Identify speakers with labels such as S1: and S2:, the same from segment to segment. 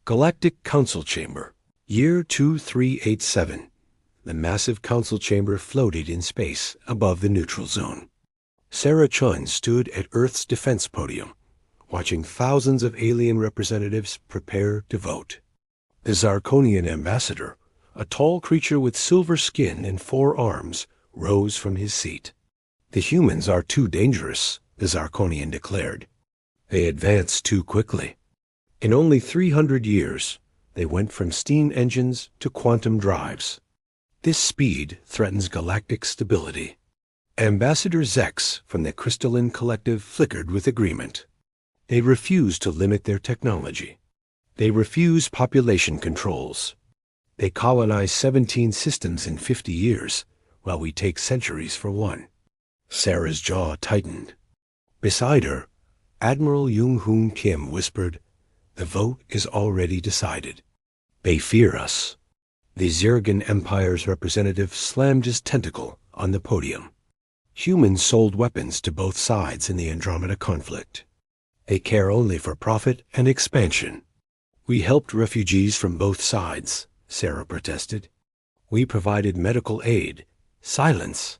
S1: Galactic Council Chamber. Year 2387. The massive council chamber floated in space above the neutral zone. Sarah Chun stood at Earth's defense podium, watching thousands of alien representatives prepare to vote. The Zarkonian ambassador, a tall creature with silver skin and 4 arms, rose from his seat. "The humans are too dangerous," the Zarkonian declared. "They advance too quickly. In only 300 years, they went from steam engines to quantum drives. This speed threatens galactic stability." Ambassador Zex from the Crystalline Collective flickered with agreement. They refuse to limit their technology. They refuse population controls. They colonize 17 systems in 50 years, while we take centuries for one. Sarah's jaw tightened. Beside her, Admiral Jung-Hoon Kim whispered, "The vote is already decided. They fear us." The Zergan Empire's representative slammed his tentacle on the podium. Humans sold weapons to both sides in the Andromeda conflict. They care only for profit and expansion. "We helped refugees from both sides," Sarah protested. "We provided medical aid. Silence."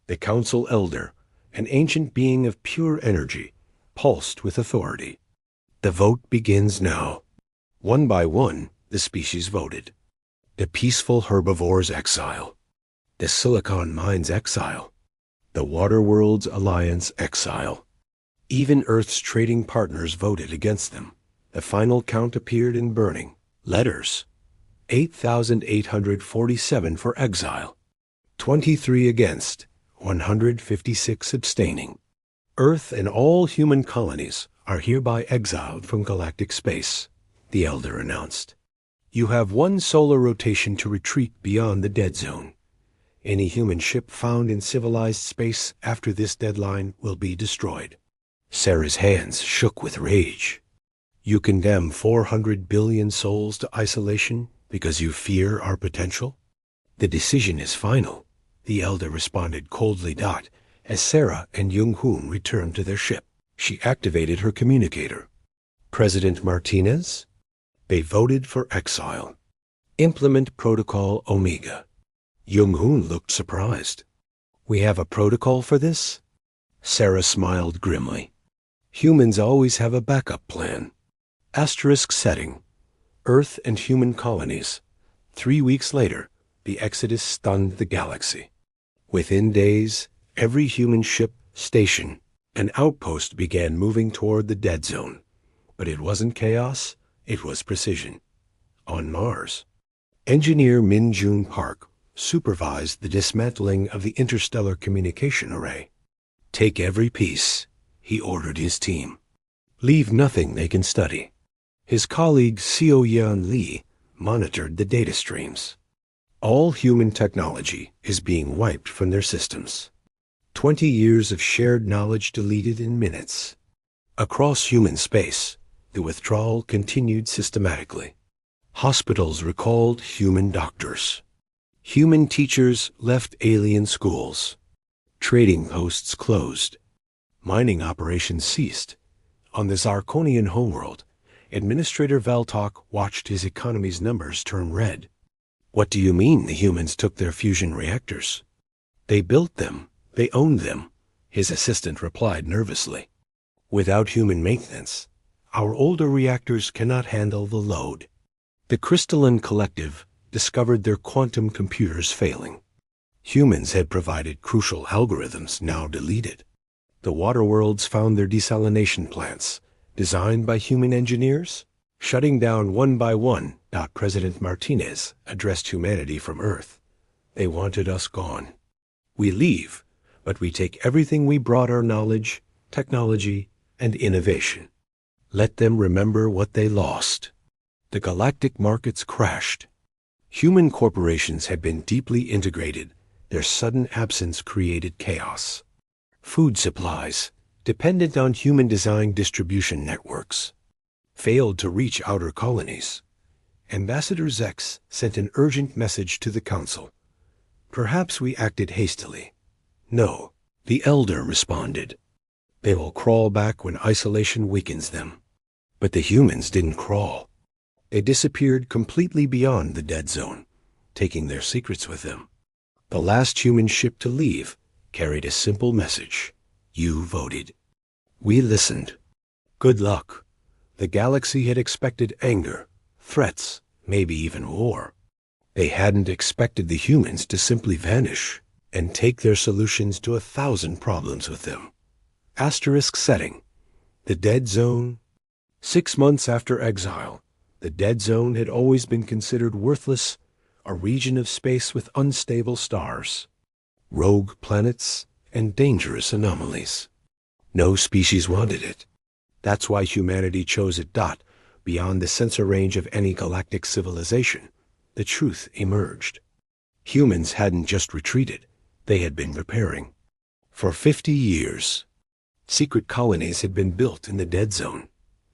S1: The council elder, an ancient being of pure energy, pulsed with authority. "The vote begins now." One by one, the species voted. The peaceful herbivores' exile. The Silicon Mines exile. The Waterworlds Alliance exile. Even Earth's trading partners voted against them. The final count appeared in burning letters. 8,847 for exile. 23 against, 156 abstaining. Earth and all human colonies are hereby exiled from galactic space, the elder announced. You have 1 solar rotation to retreat beyond the dead zone. Any human ship found in civilized space after this deadline will be destroyed. Sarah's hands shook with rage. You condemn 400 billion souls to isolation because you fear our potential? The decision is final, the elder responded coldly. As Sarah and Jung-Hoon returned to their ship, she activated her communicator. President Martinez? They voted for exile. Implement Protocol Omega. Jung-Hoon looked surprised. We have a protocol for this? Sarah smiled grimly. Humans always have a backup plan. Asterisk setting. Earth and human colonies. 3 weeks later, the exodus stunned the galaxy. Within days, every human ship, station, and outpost began moving toward the dead zone. But it wasn't chaos, it was precision. On Mars, engineer Min Jun Park supervised the dismantling of the interstellar communication array. Take every piece, he ordered his team. Leave nothing they can study. His colleague Seo-Yeon Lee monitored the data streams. All human technology is being wiped from their systems. 20 years of shared knowledge deleted in minutes. Across human space, the withdrawal continued systematically. Hospitals recalled human doctors. Human teachers left alien schools. Trading posts closed. Mining operations ceased. On the Zarkonian homeworld, Administrator Valtok watched his economy's numbers turn red. What do you mean the humans took their fusion reactors? They built them. They owned them, his assistant replied nervously. Without human maintenance, our older reactors cannot handle the load. The Crystalline Collective discovered their quantum computers failing. Humans had provided crucial algorithms now deleted. The Waterworlds found their desalination plants, designed by human engineers, shutting down one by one. President Martinez addressed humanity from Earth. They wanted us gone. We leave, but we take everything we brought: our knowledge, technology, and innovation. Let them remember what they lost. The galactic markets crashed. Human corporations had been deeply integrated. Their sudden absence created chaos. Food supplies, dependent on human-designed distribution networks, failed to reach outer colonies. Ambassador Zex sent an urgent message to the council. Perhaps we acted hastily. No, the elder responded. They will crawl back when isolation weakens them. But the humans didn't crawl. They disappeared completely beyond the dead zone, taking their secrets with them. The last human ship to leave carried a simple message. You voted. We listened. Good luck. The galaxy had expected anger, threats, maybe even war. They hadn't expected the humans to simply vanish and take their solutions to 1,000 problems with them. Asterisk setting. The dead zone. 6 months after Exile, the dead zone had always been considered worthless, a region of space with unstable stars, rogue planets, and dangerous anomalies. No species wanted it. That's why humanity chose it. Beyond the sensor range of any galactic civilization, the truth emerged. Humans hadn't just retreated, they had been preparing. For 50 years, secret colonies had been built in the dead zone.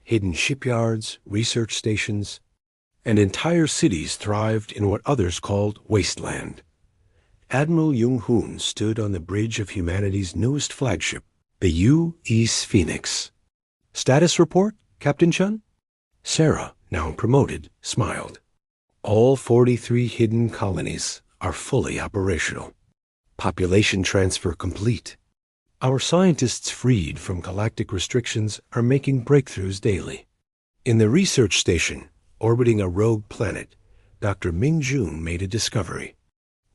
S1: Hidden shipyards, research stations, and entire cities thrived in what others called wasteland. Admiral Jung-hoon stood on the bridge of humanity's newest flagship, the U.S. Phoenix. Status report, Captain Chun? Sarah, now promoted, smiled. All 43 hidden colonies are fully operational. Population transfer complete. Our scientists freed from galactic restrictions are making breakthroughs daily. In the research station, orbiting a rogue planet, Dr. Ming-jun made a discovery.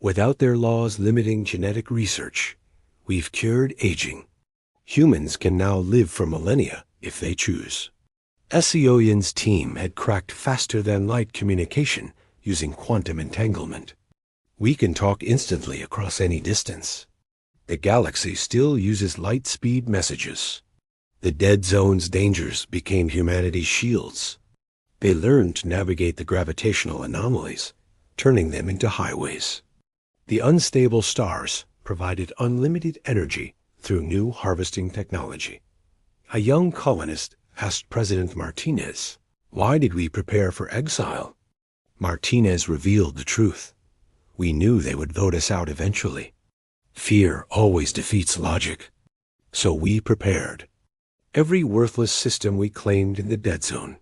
S1: Without their laws limiting genetic research, we've cured aging. Humans can now live for millennia if they choose. Seoyin's team had cracked faster-than-light communication using quantum entanglement. We can talk instantly across any distance. The galaxy still uses light-speed messages. The dead zone's dangers became humanity's shields. They learned to navigate the gravitational anomalies, turning them into highways. The unstable stars provided unlimited energy through new harvesting technology. A young colonist asked President Martinez, "Why did we prepare for exile?" Martinez revealed the truth. We knew they would vote us out eventually. Fear always defeats logic. So we prepared. Every worthless system we claimed in the dead zone,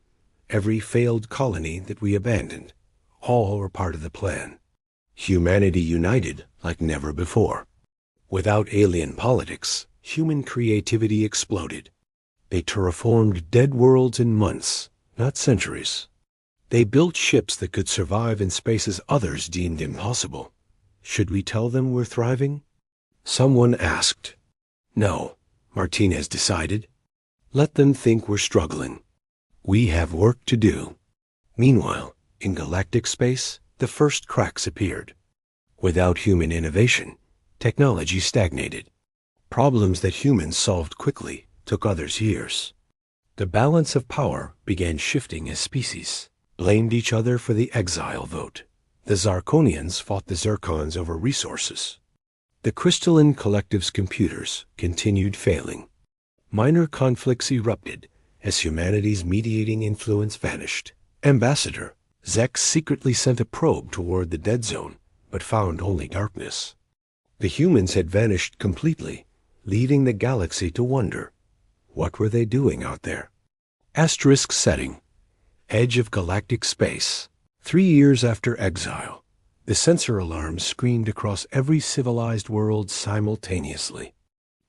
S1: every failed colony that we abandoned, all were part of the plan. Humanity united like never before. Without alien politics, human creativity exploded. They terraformed dead worlds in months, not centuries. They built ships that could survive in spaces others deemed impossible. Should we tell them we're thriving? Someone asked. No, Martinez decided. Let them think we're struggling. We have work to do. Meanwhile, in galactic space, the first cracks appeared. Without human innovation, technology stagnated. Problems that humans solved quickly took others years. The balance of power began shifting as species blamed each other for the exile vote. The Zarkonians fought the Zircons over resources. The crystalline collective's computers continued failing. Minor conflicts erupted as humanity's mediating influence vanished. Ambassador Zex secretly sent a probe toward the dead zone, but found only darkness. The humans had vanished completely, leaving the galaxy to wonder. What were they doing out there? Asterisk setting. Edge of galactic space. 3 years after exile, the sensor alarms screamed across every civilized world simultaneously.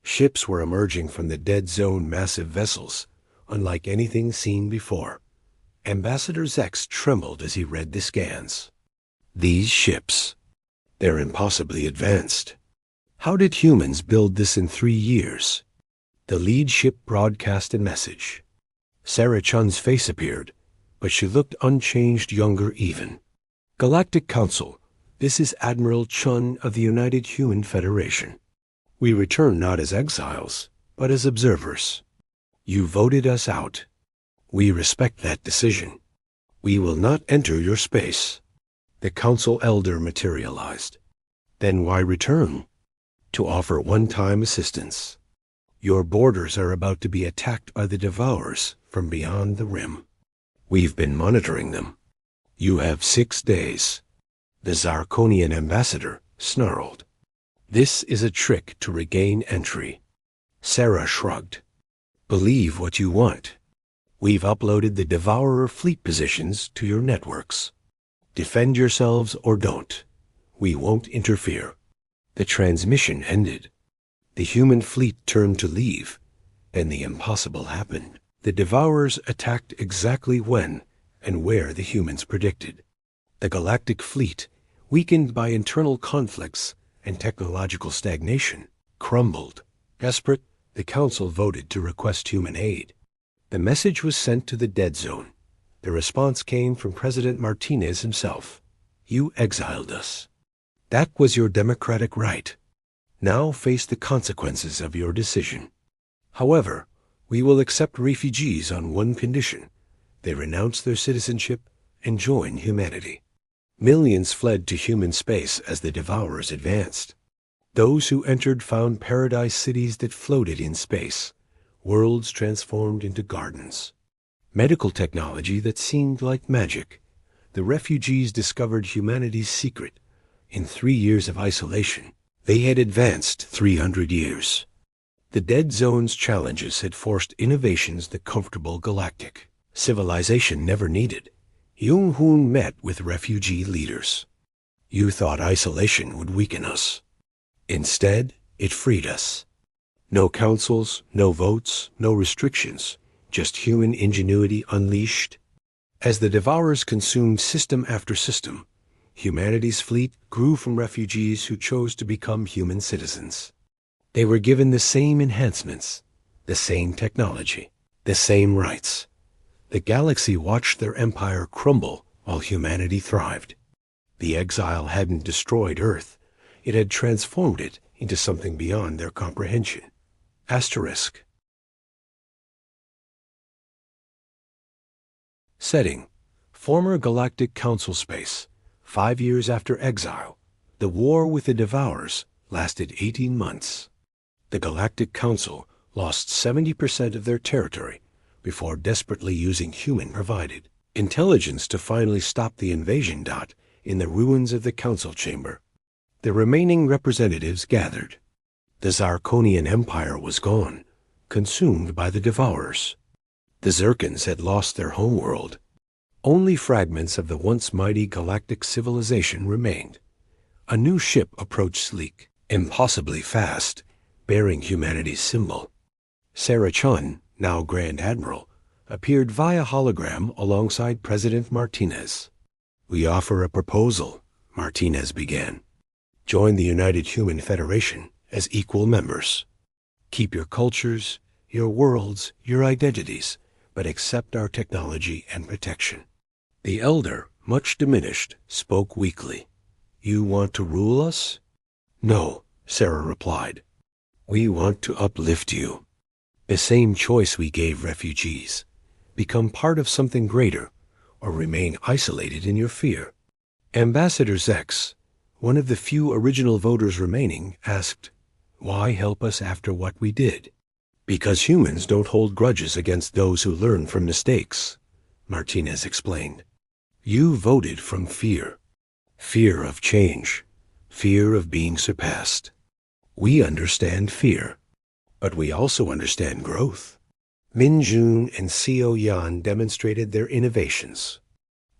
S1: Ships were emerging from the dead zone, massive vessels, unlike anything seen before. Ambassador Zex trembled as he read the scans. These ships, they're impossibly advanced. How did humans build this in 3 years? The lead ship broadcast a message. Sarah Chun's face appeared, but she looked unchanged, younger even. Galactic Council, this is Admiral Chun of the United Human Federation. We return not as exiles, but as observers. You voted us out. We respect that decision. We will not enter your space. The Council Elder materialized. Then why return? To offer one-time assistance. Your borders are about to be attacked by the Devourers from beyond the rim. We've been monitoring them. You have 6 days. The Zarkonian ambassador snarled. This is a trick to regain entry. Sarah shrugged. Believe what you want. We've uploaded the Devourer fleet positions to your networks. Defend yourselves or don't. We won't interfere. The transmission ended. The human fleet turned to leave, and the impossible happened. The Devourers attacked exactly when and where the humans predicted. The galactic fleet, weakened by internal conflicts and technological stagnation, crumbled. Desperate, the Council voted to request human aid. The message was sent to the Dead Zone. The response came from President Martinez himself. You exiled us. That was your democratic right. Now face the consequences of your decision. However, we will accept refugees on one condition. They renounce their citizenship and join humanity. Millions fled to human space as the Devourers advanced. Those who entered found paradise cities that floated in space, worlds transformed into gardens. Medical technology that seemed like magic. The refugees discovered humanity's secret. In 3 years of isolation, they had advanced 300 years. The Dead Zone's challenges had forced innovations the comfortable galactic civilization never needed. Jung-hoon met with refugee leaders. You thought isolation would weaken us. Instead, it freed us. No councils, no votes, no restrictions, just human ingenuity unleashed. As the Devourers consumed system after system, humanity's fleet grew from refugees who chose to become human citizens. They were given the same enhancements, the same technology, the same rights. The galaxy watched their empire crumble while humanity thrived. The exile hadn't destroyed Earth. It had transformed it into something beyond their comprehension. Asterisk. Setting: former Galactic Council space. 5 years after exile, the war with the Devourers lasted 18 months. The Galactic Council lost 70% of their territory before desperately using human-provided intelligence to finally stop the invasion. In the ruins of the Council Chamber, the remaining representatives gathered. The Zarkonian Empire was gone, consumed by the Devourers. The Zirkons had lost their homeworld. Only fragments of the once mighty galactic civilization remained. A new ship approached sleek, impossibly fast, bearing humanity's symbol. Sarah Chun, now Grand Admiral, appeared via hologram alongside President Martinez. We offer a proposal, Martinez began. Join the United Human Federation as equal members. Keep your cultures, your worlds, your identities, but accept our technology and protection. The elder, much diminished, spoke weakly. You want to rule us? No, Sarah replied. We want to uplift you. The same choice we gave refugees. Become part of something greater, or remain isolated in your fear. Ambassador Zex, one of the few original voters remaining, asked, why help us after what we did? Because humans don't hold grudges against those who learn from mistakes, Martinez explained. You voted from fear. Fear of change. Fear of being surpassed. We understand fear, but we also understand growth. Min Jun and Seo Yan demonstrated their innovations.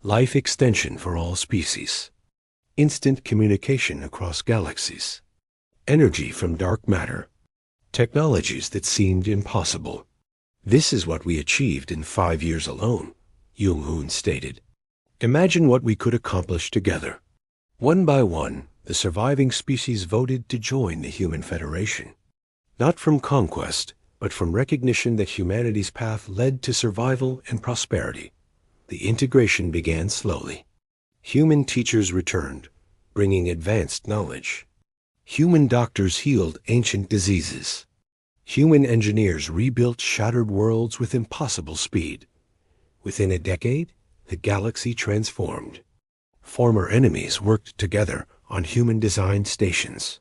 S1: Life extension for all species. Instant communication across galaxies. Energy from dark matter. Technologies that seemed impossible. This is what we achieved in 5 years alone, Jung-hoon stated. Imagine what we could accomplish together. One by one, the surviving species voted to join the Human Federation. Not from conquest, but from recognition that humanity's path led to survival and prosperity. The integration began slowly. Human teachers returned, bringing advanced knowledge. Human doctors healed ancient diseases. Human engineers rebuilt shattered worlds with impossible speed. Within a decade, the galaxy transformed. Former enemies worked together on human-designed stations.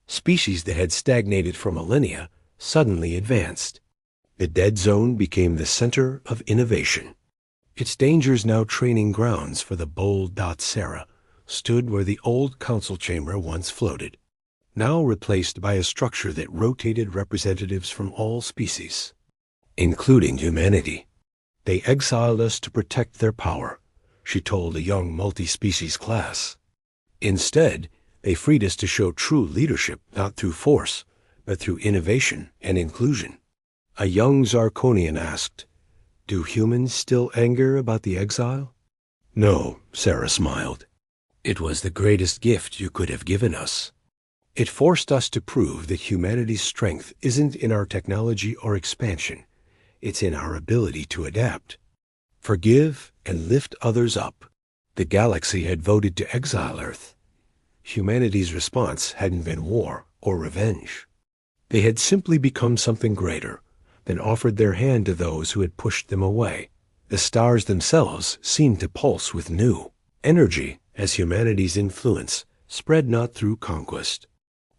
S1: Species that had stagnated for millennia suddenly advanced. The Dead Zone became the center of innovation. Its dangers now training grounds for the bold Sarah stood where the old council chamber once floated, now replaced by a structure that rotated representatives from all species, including humanity. They exiled us to protect their power, she told a young multi-species class. Instead, they freed us to show true leadership not through force, but through innovation and inclusion. A young Zarkonian asked, "Do humans still anger about the exile?" "No," Sarah smiled. "It was the greatest gift you could have given us. It forced us to prove that humanity's strength isn't in our technology or expansion. It's in our ability to adapt, forgive, and lift others up." The galaxy had voted to exile Earth. Humanity's response hadn't been war or revenge. They had simply become something greater, then offered their hand to those who had pushed them away. The stars themselves seemed to pulse with new energy as humanity's influence spread not through conquest,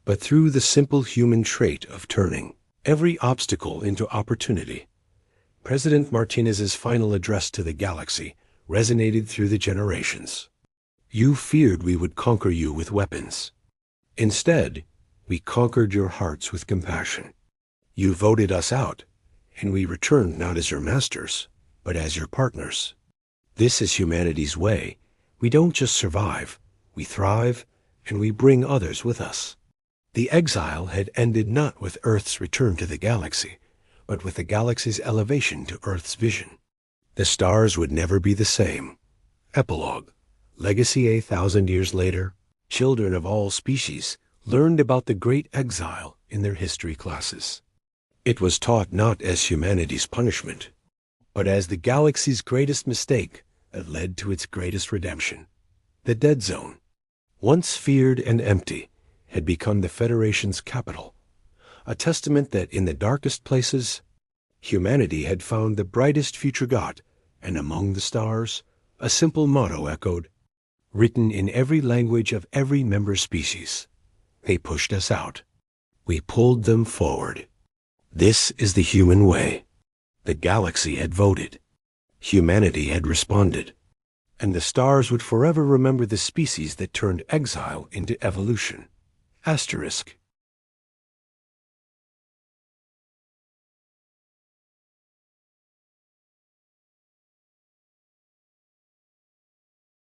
S1: but through the simple human trait of turning every obstacle into opportunity. President Martinez's final address to the galaxy resonated through the generations. "You feared we would conquer you with weapons. Instead, we conquered your hearts with compassion. You voted us out, and we returned not as your masters, but as your partners. This is humanity's way. We don't just survive, we thrive, and we bring others with us." The exile had ended not with Earth's return to the galaxy, but with the galaxy's elevation to Earth's vision. The stars would never be the same. Epilogue. Legacy 1,000 years later, children of all species learned about the great exile in their history classes. It was taught not as humanity's punishment, but as the galaxy's greatest mistake that led to its greatest redemption. The Dead Zone, once feared and empty, had become the Federation's capital, a testament that in the darkest places, humanity had found the brightest future got, and among the stars, a simple motto echoed, written in every language of every member species. They pushed us out. We pulled them forward. This is the human way. The galaxy had voted. Humanity had responded. And the stars would forever remember the species that turned exile into evolution. Asterisk.